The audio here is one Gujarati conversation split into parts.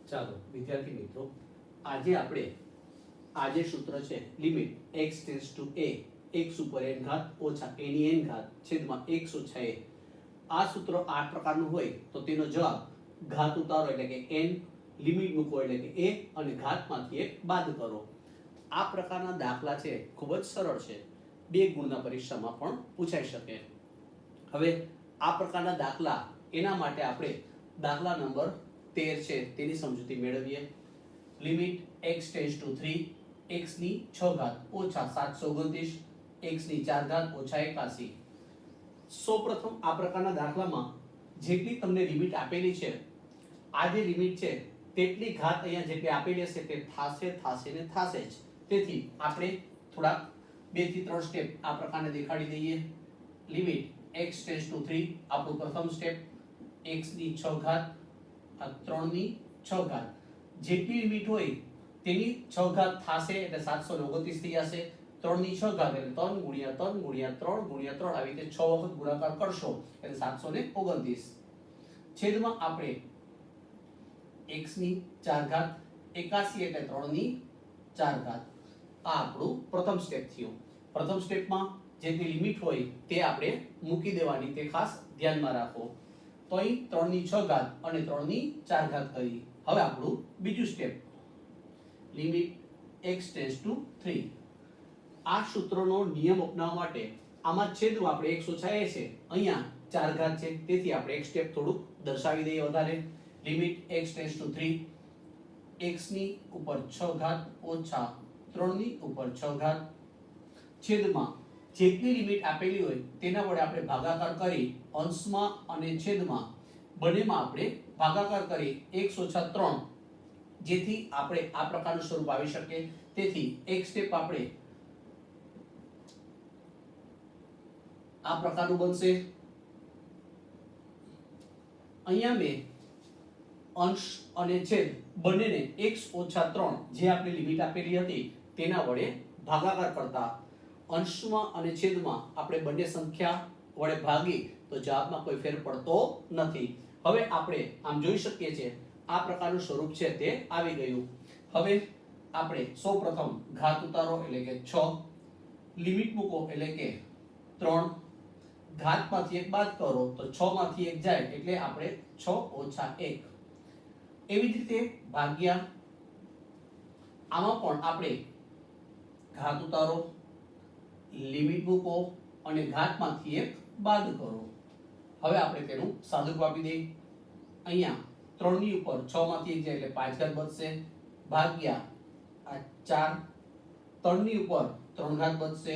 ચાલો વિદ્યાર્થી મિત્રો, આજે સૂત્ર છે limit x tends to a x ઉપર n ઘાત ઓછા a ની n ઘાત છેદમાં x ઓછા a. આ સૂત્ર આ પ્રકારનું હોય તો તેનો જવાબ ઘાત ઉતારો એટલે કે n, લિમિટ મૂકો એટલે કે a અને ઘાતમાંથી એક બાદ કરો. આ પ્રકારના દાખલા છે ખૂબ જ સરળ છે, 2 ગુણના પરીક્ષામાં પણ પૂછાઈ શકે. હવે આ પ્રકારના દાખલા એના માટે આપણે દાખલા નંબર 13 છે તેની સમજૂતી મેળવીએ. Limit x tends to 3 x ની 6 ઘાત ઓછા 729 x ની 4 ઘાત ઓછા 81. સૌપ્રથમ આ પ્રકારના દાખલામાં જેટલી તમને લિમિટ આપેલી છે, આ જે લિમિટ છે તેટલી ઘાત અહીંયા જેટલી આપેલી હશે તે થાશે ને થાશે જ. તેથી આપણે થોડા 2 થી 3 સ્ટેપ આ પ્રકારને દેખાડી દઈએ. લિમિટ x ટેન્ડ્સ ટુ 3 આપણું પ્રથમ સ્ટેપ, x ની 6 ઘાત આ 3 ની 6 ઘાત જેટલી લિમિટ હોય તેની 6 ઘાત થાશે એટલે 729 થઈ જશે. 3 ની 6 ઘાત એટલે 3 ગુણ્યા 3 ગુણ્યા 3 ગુણ્યા 3 આવી રીતે 6 વખત ગુણાકાર કરશો એટલે 729 છેદમાં આપણે x ની 4 ઘાત 81 એટલે 3 ની 4 ઘાત. આ આપણું પ્રથમ સ્ટેપ થયું. પ્રથમ સ્ટેપમાં જેટલી લિમિટ હોય તે આપણે મૂકી દેવાની, તે ખાસ ધ્યાનમાં રાખો. તો અહીં 3 ની 6 ઘાત અને 3 ની 4 ઘાત કરી. હવે આપણું બીજું step, limit x tends to 3. આ સૂત્રનો નિયમ અપનાવવા માટે આમાં છેદમાં આપણે x ઓછા a છે, અહીંયા 4 ઘાત છે, તેથી આપણે એક સ્ટેપ થોડુંક દર્શાવી દઈએ વધારે. Limit x tends to 3 x ની ઉપર 6 ઘાત ઓછા 3 ની ઉપર 6 ઘાત છેદમાં જેટલી લિમિટ આપેલી હોય તેના વડે આપણે ભાગાકાર કરી અંશમાં અને છેદમાં બંનેમાં આપણે ભાગાકાર કરી x ઓછા 3, જેથી આપણે આ પ્રકારનું સ્વરૂપ આવી શકે. તેથી એક સ્ટેપ આપણે આ પ્રકારનું બનશે. અહીંયા મેં અંશ અને છેદ બંનેને x ઓછા 3 જે આપણે લિમિટ આપેલી હતી તેના વડે ભાગાકાર કરતા અંશમાં અને છેદમાં આપણે બંને સંખ્યા વડે ભાગી તો જવાબમાં કોઈ ફેર પડતો નથી. હવે આપણે આમ જોઈ શકીએ છીએ આ પ્રકારનું સ્વરૂપ છે તે આવી ગયું. હવે આપણે સૌપ્રથમ ઘાત ઉતારો એટલે કે 6, લિમિટ મૂકો એટલે કે 3, ઘાતમાંથી 1 બાદ કરો તો 6 માંથી 1 જાય એટલે આપણે 6 ઓછા 1. એવી જ રીતે ભાગ્યા આમાં પણ આપણે ઘાત ઉતારો, લિમિટ મૂકો અને ઘાતમાંથી 1 બાદ કરો. હવે આપણે તેનું સાદુરૂપ આપી દઈએ. અહીંયા 3 ની ઉપર 6 માંથી 1 જાય એટલે 5 ઘાત બચશે, ભાગ્યા આ 4, 3 ની ઉપર 3 ઘાત બચશે.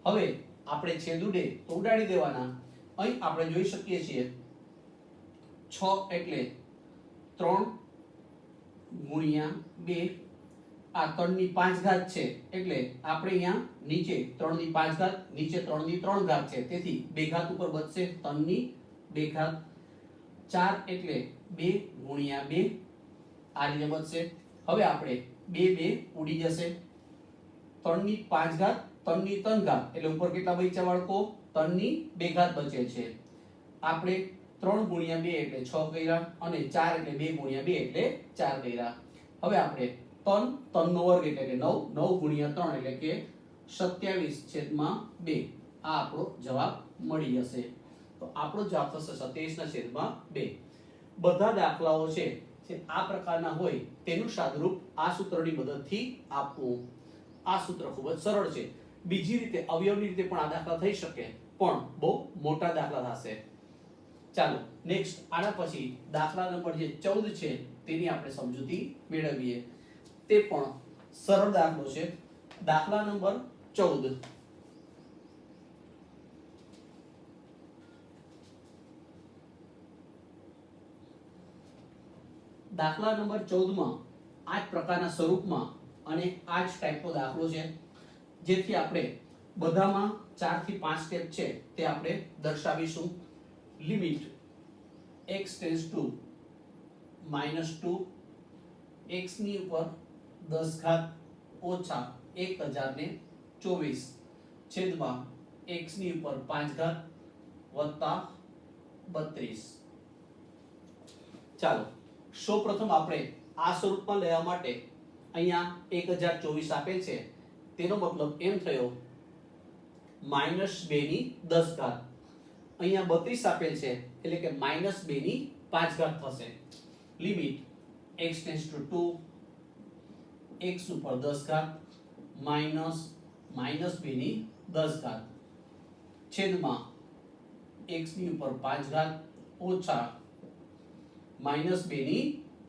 હવે આપણે છેદ ઉડે તો ઉડાડી દેવાના. અહીં આપણે જોઈ શકીએ છીએ 6 એટલે 3 ગુણ્યા 2, આ 3 ની 5 ઘાત છે એટલે આપણે અહીંયા નીચે 3 ની 5 ઘાત, નીચે 3 ની 3 ઘાત છે, તેથી 2 ઘાત ઉપર બચશે 3 ની 2 ઘાત. 4 એટલે 2 ગુણ્યા 2 આ રીતે બચશે. હવે આપણે 2 ઉડી જશે. 3 ની 5 ઘાત, 3 ની 3 ઘાત એટલે ઉપર કેટલા બચ્યા બાળકો? 3 ની 2 ઘાત બચે છે. આપણે 3 ગુણ્યા 2 એટલે 6 કર્યા અને 4 એટલે 2 ગુણ્યા 2 એટલે 4 કર્યા. હવે આપણે 3 નો વર્ગ એટલે કે 9, 9 ગુણ્યા 3 એટલે કે 27 છેદમાં 2. આ આપણો જવાબ મળી જશે. તો આપણો જવાબ થશે 27 ના છેદમાં 2. બધા દાખલાઓ છે જે આ પ્રકારના હોય તેનું સાદુરૂપ આ સૂત્રની મદદથી આપવું. આ સૂત્ર ખૂબ જ સરળ છે. બીજી રીતે અવયવની રીતે પણ આ દાખલા થઈ શકે, પણ બહુ મોટા દાખલા થશે. ચાલો નેક્સ્ટ આના પછી દાખલા નંબર જે 14 છે તેની આપણે સમજૂતી મેળવીએ. તે પણ સરળ દાખલો છે. દાખલા નંબર 14. દાખલા નંબર 14 માં આ જ પ્રકારના સ્વરૂપમાં અને આ જ ટાઈપનો દાખલો છે, જેથી આપણે બધામાં 4 થી 5 સ્ટેપ છે તે આપણે દર્શાવીશું. Limit x tends to -2 x ની ઉપર 10 ઘાત ઓછા 1024 છેદમાં x ની ઉપર 5 ઘાત વત્તા 32. ચાલો સૌપ્રથમ આપણે આ સ્વરૂપમાં લેવા માટે અહીંયા 1024 આપેલ છે, તેનો મતલબ એમ થયો -2 ની 10 ઘાત. અહીંયા 32 આપેલ છે એટલે કે -2 ની 5 ઘાત થશે. Limit x tends to 2 x ઉપર 10 ઘાત -2 ની 10 ઘાત છેદમાં x ની ઉપર 5 ઘાત ઓછા -2 ની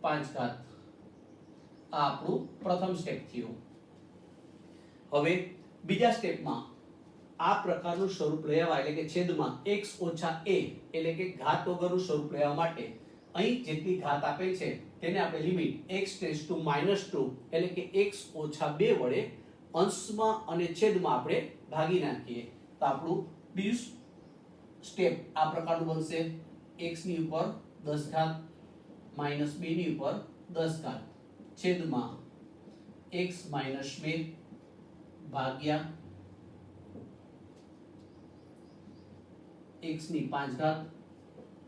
5 ઘાત. આ આપણું પ્રથમ સ્ટેપ થયું. હવે બીજા સ્ટેપમાં આ પ્રકારનું સ્વરૂપ લેવા એટલે કે છેદમાં x ઓછા a એટલે કે ઘાત વગરનું સ્વરૂપ લેવા માટે અહીં જેટલી ઘાત આપેલ છે તેને આપણે લિમિટ x ટેન્ડ્સ ટુ -2 એટલે કે x ઓછા 2 વડે અંશમાં અને છેદમાં આપણે ભાગી નાખીએ તો આપણું બીજું સ્ટેપ આ પ્રકારનું બનશે. x ની ઉપર 10 ઘાત -2 ની ઉપર 10 ઘાત છેદમાં x - 2 ભાગ્યા x ની 5 ઘાત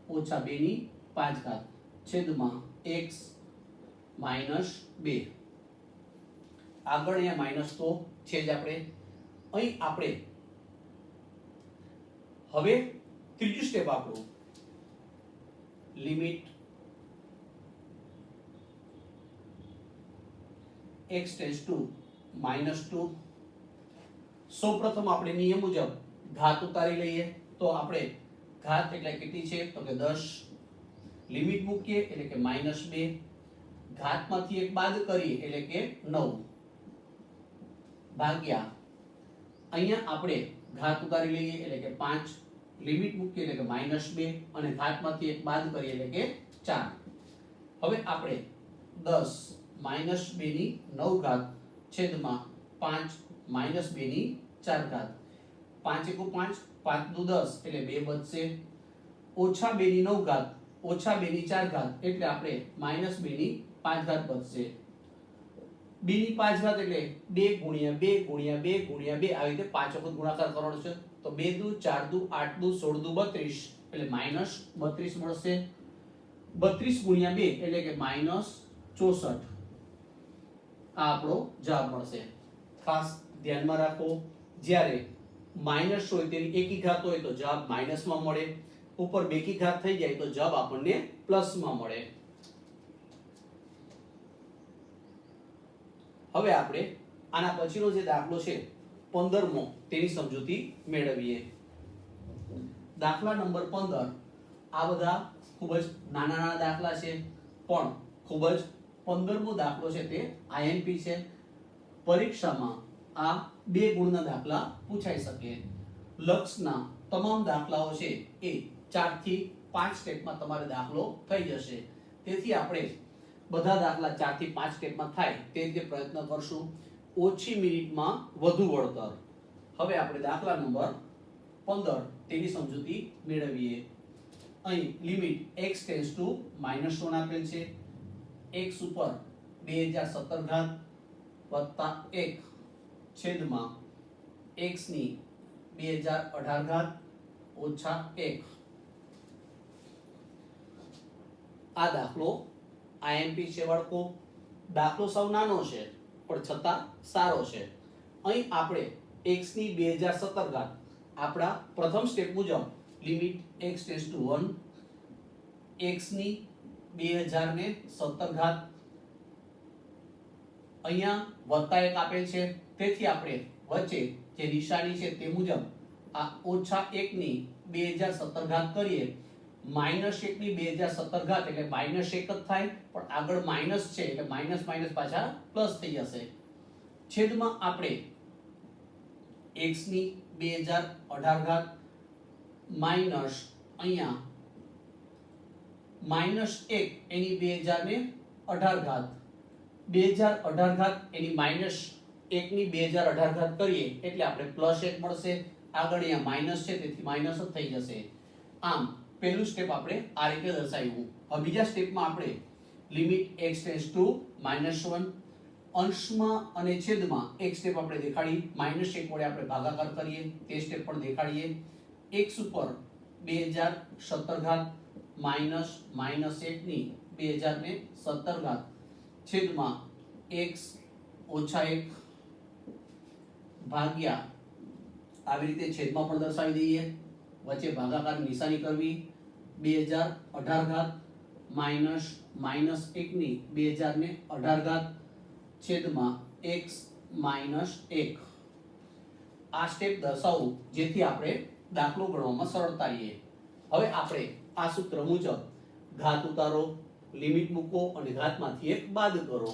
ઓછા 2 ની 5 ઘાત છેદમાં x - 2. આગળ અહીંયા માઈનસ તો છે જ આપણે. અહીં આપણે હવે ત્રીજું સ્ટેપ આપણું લિમિટ x ટેન્ડ્સ ટુ -2. સૌપ્રથમ આપણે નિયમ મુજબ ઘાત ઉતારી લઈએ તો આપણે ઘાત એટલે કેટલી છે તો કે 10. લિમિટ મૂકીએ એટલે કે -2. ઘાતમાંથી એક બાદ કરીએ એટલે કે 9 ભાગ્યા અહીંયા આપણે ઘાત ઉતારી લઈએ એટલે કે 5. લિમિટ મૂકીએ એટલે કે -2 અને ઘાતમાંથી એક બાદ કરીએ એટલે કે 4. હવે આપણે 10 -2 ની 9 ઘાત છેદમાં 5 -2 ની 4 ઘાત 5 × 5 5 × 10 એટલે 2 બચશે ઓછા 2 ની 9 ઘાત ઓછા 2 ની 4 ઘાત એટલે આપણે -2 ની 5 ઘાત બચશે. 2 ની 5 ઘાત એટલે 2 × 2 × 2 × 2 આવી રીતે 5 વખત ગુણાકાર કરવાનો છે તો 2 દુ 4 દુ 8 દુ 16 દુ 32 એટલે -32 મળશે. 32 × 2 એટલે કે -64. આ આપણો જવાબ મળશે. ખાસ ધ્યાનમાં રાખો જ્યારે માઈનસ હોય તેની એકી ઘાત હોય તો જવાબ માઈનસમાં મળે, ઉપર બેકી ઘાત થઈ જાય તો જવાબ આપણને પ્લસમાં મળે. હવે આપણે આના પછીનો જે દાખલો છે 15મો તેની સમજૂતી મેળવીએ. દાખલા નંબર 15. આ બધા ખૂબ જ નાના નાના દાખલા છે પણ ખૂબ જ 15મો દાખલો છે તે IMP છે. પરીક્ષામાં આ 2 ગુણના દાખલા પૂછાઈ શકે. લક્ષના તમામ દાખલાઓ છે એ 4 થી 5 સ્ટેપમાં તમારે દાખલો થઈ જશે. તેથી આપણે બધા દાખલા 4 થી 5 સ્ટેપમાં થાય તે રીતે પ્રયત્ન કરશું. ઓછી મિનિટમાં વધુ વળતર. હવે આપણે દાખલા નંબર 15 તેની સમજૂતી મેળવીએ. અહીં લિમિટ x ટેન્ડ્સ ટુ -1 આપેલ છે. x ઉપર 2017 ઘાત વત્તા 1 છેદમાં x ની 2018 ઘાત ઓછા 1. આ દાખલો IMP છે બાળકો. દાખલો સાવ નાનો છે પણ છતાં સારો છે. અહીં આપણે x ની 2017 ઘાત આપણા પ્રથમ સ્ટેપ મુજબ limit x tends to 1 x ની 2017 ઘાત અહીંયા વત્તા 1 આપેલ છે તેથી આપણે વચ્ચે જે નિશાની છે તે મુજબ આ ઓછા 1 ની 2017 ઘાત કરીએ. -1 ની 2017 ઘાત એટલે -1 જ થાય પણ આગળ માઈનસ છે એટલે માઈનસ માઈનસ પાછા પ્લસ થઈ જશે. છેદમાં આપણે x ની 2018 ઘાત માઈનસ અહીંયા -1 એની 2018 ઘાત 2018 ઘાત એની -1 ની 2018 ઘાત કરીએ એટલે આપણે +1 મળશે. આગળ અહીંયા માઈનસ છે તેથી માઈનસ જ થઈ જશે. આમ પહેલું સ્ટેપ આપણે આ રીતે દર્શાવ્યું. હવે બીજા સ્ટેપમાં આપણે લિમિટ x ટેન્ડ્સ ટુ -1 અંશમાં અને છેદમાં એક સ્ટેપ આપણે દેખાડી -1 વડે આપણે ભાગાકાર કરીએ તે સ્ટેપ પણ દેખાડીએ. x ઉપર 2017 ઘાત -1 ની 2017 ઘાત છેદમાં x ઓછા 1 ભાગ્યા આવી રીતે છેદમાં પણ દર્શાવી દઈએ, વચ્ચે ભાગાકાર નિશાની કરવી, 2018 ઘાત માઈનસ -1 ની 2018 ઘાત છેદમાં x -1. આ સ્ટેપ દર્શાવવું જેથી આપણે દાખલો ગણવામાં સરળતા રહે. હવે આપણે આ સૂત્ર મુજબ ઘાત ઉતારો, લિમિટ મૂકો અને ઘાતમાંથી 1 બાદ કરો.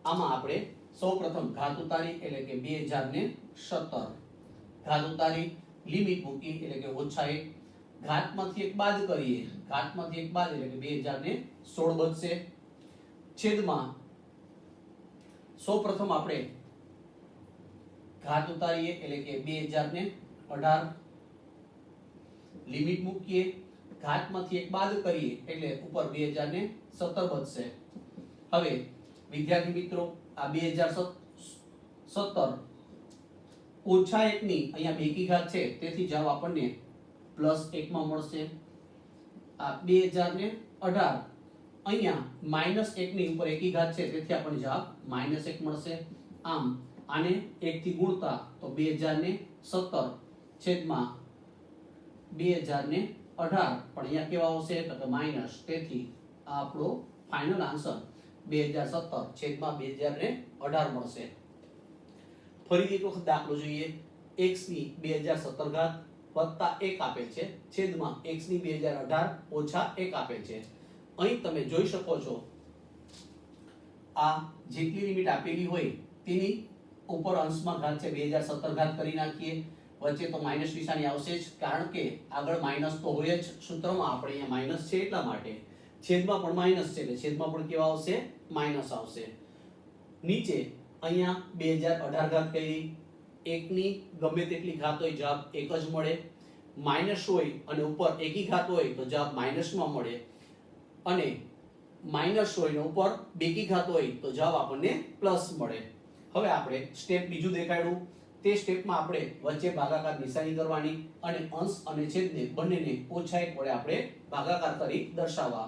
આમાં આપણે સૌપ્રથમ ઘાત ઉતારી એટલે કે 2017, ઘાત ઉતારી લિમિટ મૂકી એટલે કે -1, ઘાતમાંથી 1 બાદ કરીએ, ઘાતમાંથી 1 બાદ એટલે કે 2016 બચશે, છેદમાં સૌપ્રથમ આપણે ઘાત ઉતારીએ એટલે કે 2018, લિમિટ મૂકીએ, ઘાતમાંથી 1 બાદ કરીએ એટલે ઉપર 2017 બચશે. હવે વિદ્યાર્થી મિત્રો આ 2017 ઓછા 1 ની અહીંયા બેકી ઘાત છે તેથી જવાબ આપણને +1 માં મળશે. આ 2018 અહીંયા -1 ની ઉપર એકી ઘાત છે તેથી આપણને જવાબ -1 મળશે. આમ આને 1 થી ગુણતા તો 2017 છેદમાં 2018 પણ અહીંયા કેવા આવશે તો કે માઈનસ, તેથી આ આપણો ફાઇનલ આન્સર 2017 છેદમાં 2018 મળશે. ફરી એક વખત દાખલો જોઈએ. x ની 2017 ઘાત વત્તા 1 આપેલ છે છેદમાં x ની 2018 ઓછા 1 આપેલ છે. અહીં તમે જોઈ શકો છો આ જેટલી લિમિટ આપેલી હોય તેની ઉપર અંશમાં ઘાત છે 2017 ઘાત કરી નાખીએ, વચ્ચે તો માઈનસ નિશાની આવશે જ કારણ કે આગળ માઈનસ તો હોય જ સૂત્રમાં, આપણે અહીંયા માઈનસ છે એટલા માટે, છેદમાં પણ માઈનસ છે એટલે છેદમાં પણ કેવા આવશે માઈનસ આવશે. નીચે અહીંયા 2018 ઘાત કરી, 1 ની ગમે તેટલી ઘાત હોય જવાબ 1 જ મળે, માઈનસ હોય અને ઉપર એકી ઘાત હોય તો જવાબ માઈનસમાં મળે, અને માઈનસ હોય ને ઉપર બેકી ઘાત હોય તો જવાબ આપણને પ્લસ મળે. હવે આપણે સ્ટેપ બીજું દેખાડ્યું, તે સ્ટેપમાં આપણે વચ્ચે ભાગાકાર નિશાની કરવાની અને અંશ અને છેદને બંનેને -1 વડે આપણે ભાગાકાર કરી દર્શાવવા.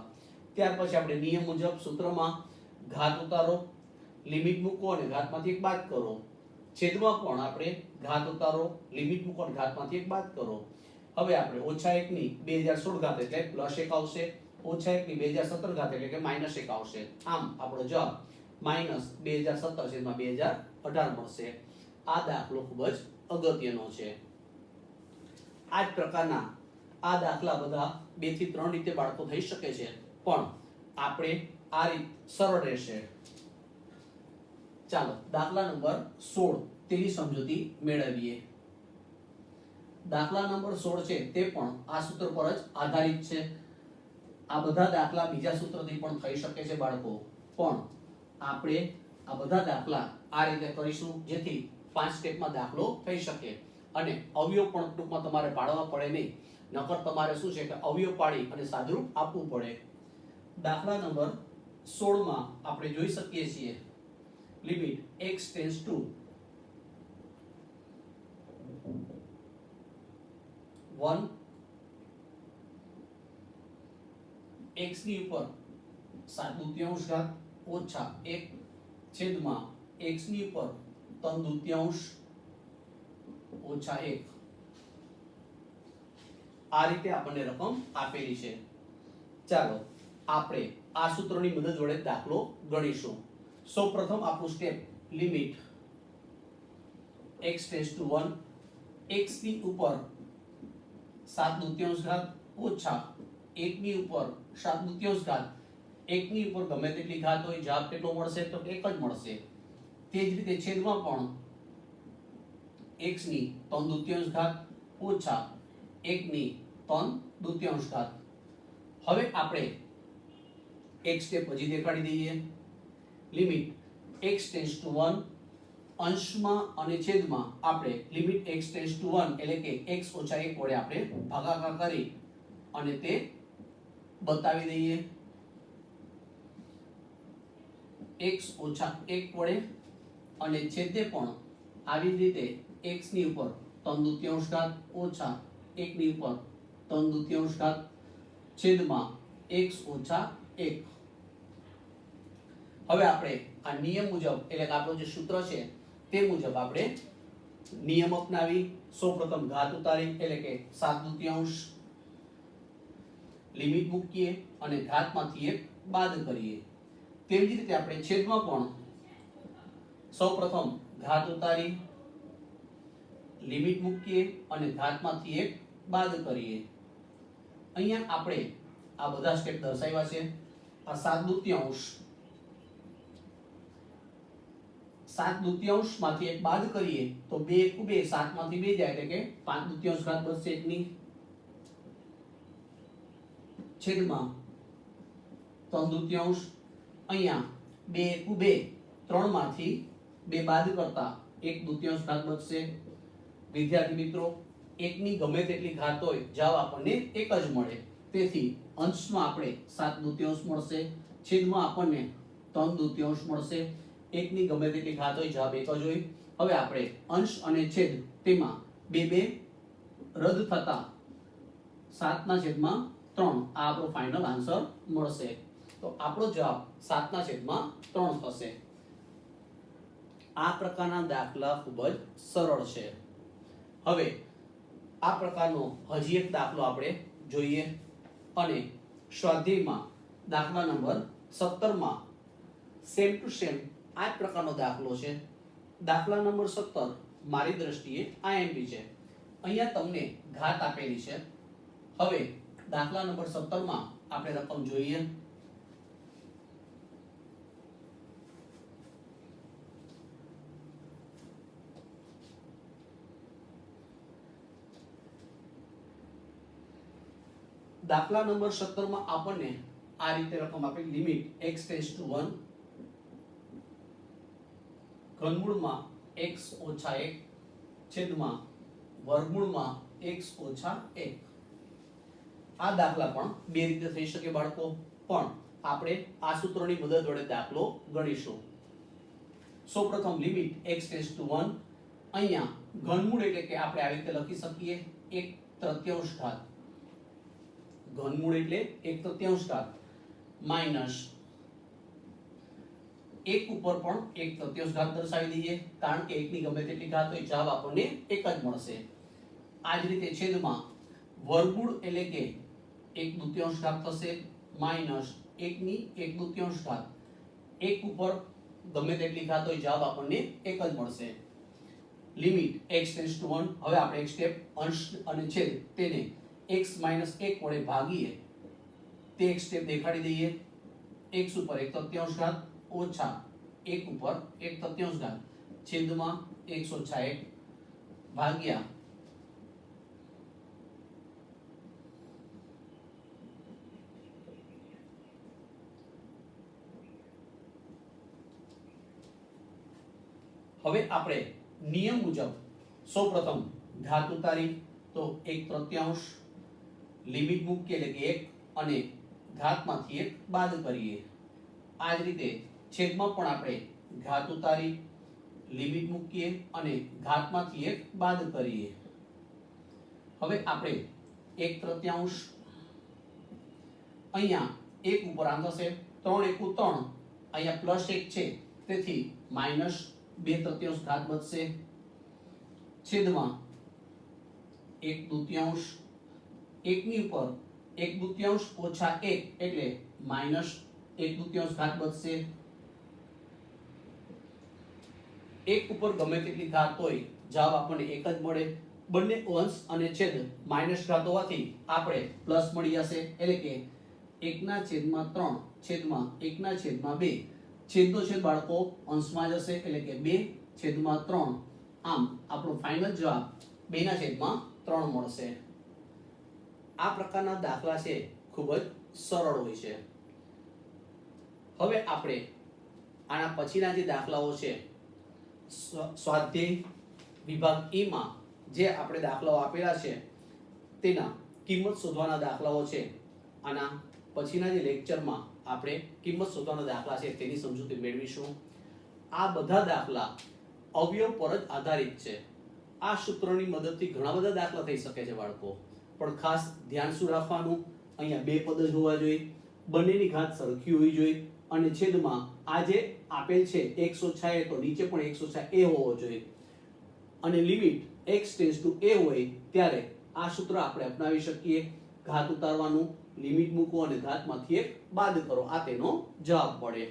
ત્યાર પછી આપણે નિયમ મુજબ સૂત્રમાં ઘાત ઉતારો, લિમિટ મૂકો અને ઘાતમાંથી 1 બાદ કરો. છેદમાં પણ આપણે ઘાત ઉતારો, લિમિટ મૂકો અને ઘાતમાંથી 1 બાદ કરો. હવે આપણે -1 ની 2016 ઘાત એટલે +1 આવશે, -1 ની 2017 ઘાત એટલે કે -1 આવશે. આમ આપણો જવાબ -2017 છેદમાં 2018 મળશે. આ દાખલો ખૂબ જ અગત્યનો છે. આ જ પ્રકારના આ દાખલા બધા 2 થી 3 રીતે બાળકો થઈ શકે છે, પણ આપણે આ રીત સરળ રહેશે. ચાલો દાખલા નંબર 16 તેની સમજૂતી મેળવીએ. દાખલા નંબર 16 છે તે પણ આ સૂત્ર પર જ આધારિત છે. આ બધા દાખલા બીજા સૂત્રથી પણ થઈ શકે છે બાળકો, પણ આપણે આ બધા દાખલા આ રીતે કરીશું જેથી 5 સ્ટેપમાં દાખલો થઈ શકે અને અવયવ પણ ટૂંકમાં તમારે પાડવા પડે નહીં, નકર તમારે શું છે કે અવયવ પાડી અને સાદુરૂપ આપવું પડે. દાખલા નંબર 16 માં આપણે જોઈ શકીએ છીએ limit x tends to 1 x ની ઉપર 7/2 ઘાત ઓછા 1 છેદમાં x ની ઉપર 3/2 ઓછા 1. આ રીતે આપણને રકમ આપેલી છે. ચાલો આપણે આ સૂત્રની મદદ વડે દાખલો ગણીશું. સૌપ્રથમ આપણું step limit x tends to 1, x ની ઉપર 7/2 ઘાત ઓછા 1 ની ઉપર 7/2 ઘાત, 1 ની ઉપર ગમે તેટલી ઘાત હોય જવાબ કેટલો મળશે તો 1 જ મળશે. તે જ રીતે છેદમાં પણ x ની 3/2 ઘાત ઓછા 1 ની 3/2 ઘાત. હવે આપણે એક સ્ટેપ હજી દેખાડી દઈએ. લિમિટ x ટેન્ડ્સ ટુ 1, અંશમાં અને છેદમાં આપણે લિમિટ x ટેન્ડ્સ ટુ 1 એટલે કે x - 1 વડે આપણે ભાગાકાર કરી અને તે બતાવી દઈએ. x - 1 વડે અને છેદે પણ આવી રીતે x ની ઉપર 3/2 ઘાત ઓછા 1 ની ઉપર 3/2 ઘાત છેદમાં x - 1. હવે આપણે આ નિયમ મુજબ એટલે કે આપણો જે સૂત્ર છે તે મુજબ આપણે નિયમ અપનાવી સૌપ્રથમ ઘાત ઉતારી એટલે કે 7/2 લિમિટ મૂકીએ અને ઘાતમાંથી 1 બાદ કરીએ. તેવી જ રીતે આપણે છેદમાં પણ સૌપ્રથમ ઘાત ઉતારી લિમિટ મૂકીએ અને ઘાતમાંથી 1 બાદ કરીએ. અહીંયા આપણે આ બધા સ્ટેપ દર્શાવ્યા છે. આ 7/2 માંથી 1 બાદ કરીએ તો 2 * 2 7 માંથી 2 જાય એટલે કે 5/2 ઘાત બચશે 1 ની છેદમાં 3/2. અહીંયા 2 * 2 3 માંથી 2 બાદ કરતા 1/2 ઘાત બચશે. વિદ્યાર્થી મિત્રો 1 ની ગમે તેટલી ઘાત હોય જવાબ આપણને 1 જ મળે. તેથી અંશમાં આપણે 7/2 મળશે, છેદમાં આપણને 3/2 મળશે. 1 ની ગમે તેટલી ઘાત હોય જવાબ 1 જ હોય. હવે આપણે અંશ અને છેદ તેમાં 2 રદ થતા 7/3 આ આપણો ફાઇનલ આન્સર મળશે. તો આપણો જવાબ 7/3 થશે. આ પ્રકારના દાખલા ખૂબ જ સરળ છે. હવે આ પ્રકારનો હજી એક દાખલો આપણે જોઈએ અને સ્વાધ્યાયમાં દાખલા નંબર 17 માં સેમ ટુ સેમ આ પ્રકારનો દાખલો છે. દાખલા નંબર 17 મારી દ્રષ્ટિએ IMP છે. અહીંયા તમને ઘાત આપેલી છે. હવે દાખલા નંબર 17 માં આપણે રકમ જોઈએ. દાખલા નંબર 17 માં આપણને આ રીતે રકમ આપેલી લિમિટ x → 1 ઘનમૂળમાં x - 1 છેદમાં વર્ગમૂળમાં x - 1. આ દાખલા પણ બે રીતે થઈ શકે બાળકો, પણ આપણે આ સૂત્રોની મદદ વડે દાખલો ગણીશું. સૌપ્રથમ લિમિટ x → 1. અહીંયા ઘનમૂળ એટલે કે આપણે આવી રીતે લખી શકીએ 1/3 ઘાત. ઘનમૂળ એટલે 1/3 ઘાત માઈનસ 1 ઉપર પણ 1/3 ઘાત દર્શાવી દઈએ, કારણ કે 1 ની ગમે તેટલી ઘાત હોય જવાબ આપણને 1 જ મળશે. આ જ રીતે છેદમાં વર્ગમૂળ એટલે કે 1/2 ઘાત થશે માઈનસ 1 ની 1/2 ઘાત. 1 ઉપર ગમે તેટલી ઘાત હોય જવાબ આપણને 1 જ મળશે. Limit x → 1. હવે આપણે એક સ્ટેપ અંશ અને છેદ તેને x - 1 વડે ભાગીએ તે એક સ્ટેપ દેખાડી દઈએ. x ઉપર 1/3 ઘાત ઓછા 1 ઉપર 1/3 ઘાત છેદમાં x - 1 ભાગ્યા હવે આપણે નિયમ મુજબ સૌપ્રથમ ઘાત ઉતારી તો 1/3 લિમિટ મૂકીએ એટલે કે 1 અને ઘાતમાંથી 1 બાદ કરીએ. આ જ રીતે છેદમાં પણ આપણે ઘાત ઉતારી લિમિટ મૂકીએ અને ઘાતમાંથી 1 બાદ કરીએ. હવે આપણે 1/3 અહીંયા 1 ઉપર આમ થશે 3 * 1 = 3. અહીંયા +1 છે તેથી -2/3 ઘાત બચશે છેદમાં 1/2. 1 ની ઉપર 1/2 ઓછા 1 એટલે -1/2 ઘાત બચશે. 1 ઉપર ગમે તેટલી ઘાત હોય જવાબ આપણને 1 જ મળે. બંને અંશ અને છેદ માઈનસ ઘાત હોવાથી આપણે પ્લસ મળી જશે એટલે કે 1/3 છેદમાં 1/2. છેદનો છેદ બાળકો અંશમાં જશે એટલે કે 2/3. આમ આપણો ફાઇનલ જવાબ 2/3 મળશે. આ પ્રકારના દાખલા છે ખૂબ જ સરળ હોય છે. હવે આપણે આના પછીના જે દાખલાઓ છે સ્વાધ્યાય વિભાગ E માં જે આપણે દાખલાઓ આપેલા છે તેના કિંમત શોધવાના દાખલાઓ છે. આના પછીના જે લેક્ચરમાં આપણે કિંમત શોધવાના દાખલા છે તેની સમજૂતી મેળવીશું. આ બધા દાખલા અવયવ પર જ આધારિત છે. આ સૂત્રોની મદદથી ઘણા બધા દાખલા થઈ શકે છે બાળકો, પણ ખાસ ધ્યાન શું રાખવાનું, અહીંયા બે પદ જ હોવા જોઈએ, બંનેની ઘાત સરખી હોવી જોઈએ, અને છેદમાં આ જે આપેલ છે x ઓછા a તો નીચે પણ x ઓછા a હોવો જોઈએ અને limit x tends to a હોય ત્યારે આ સૂત્ર આપણે અપનાવી શકીએ. ઘાત ઉતારવાનું, લિમિટ મૂકો અને ઘાતમાંથી એક બાદ કરો, આ તેનો જવાબ મળે.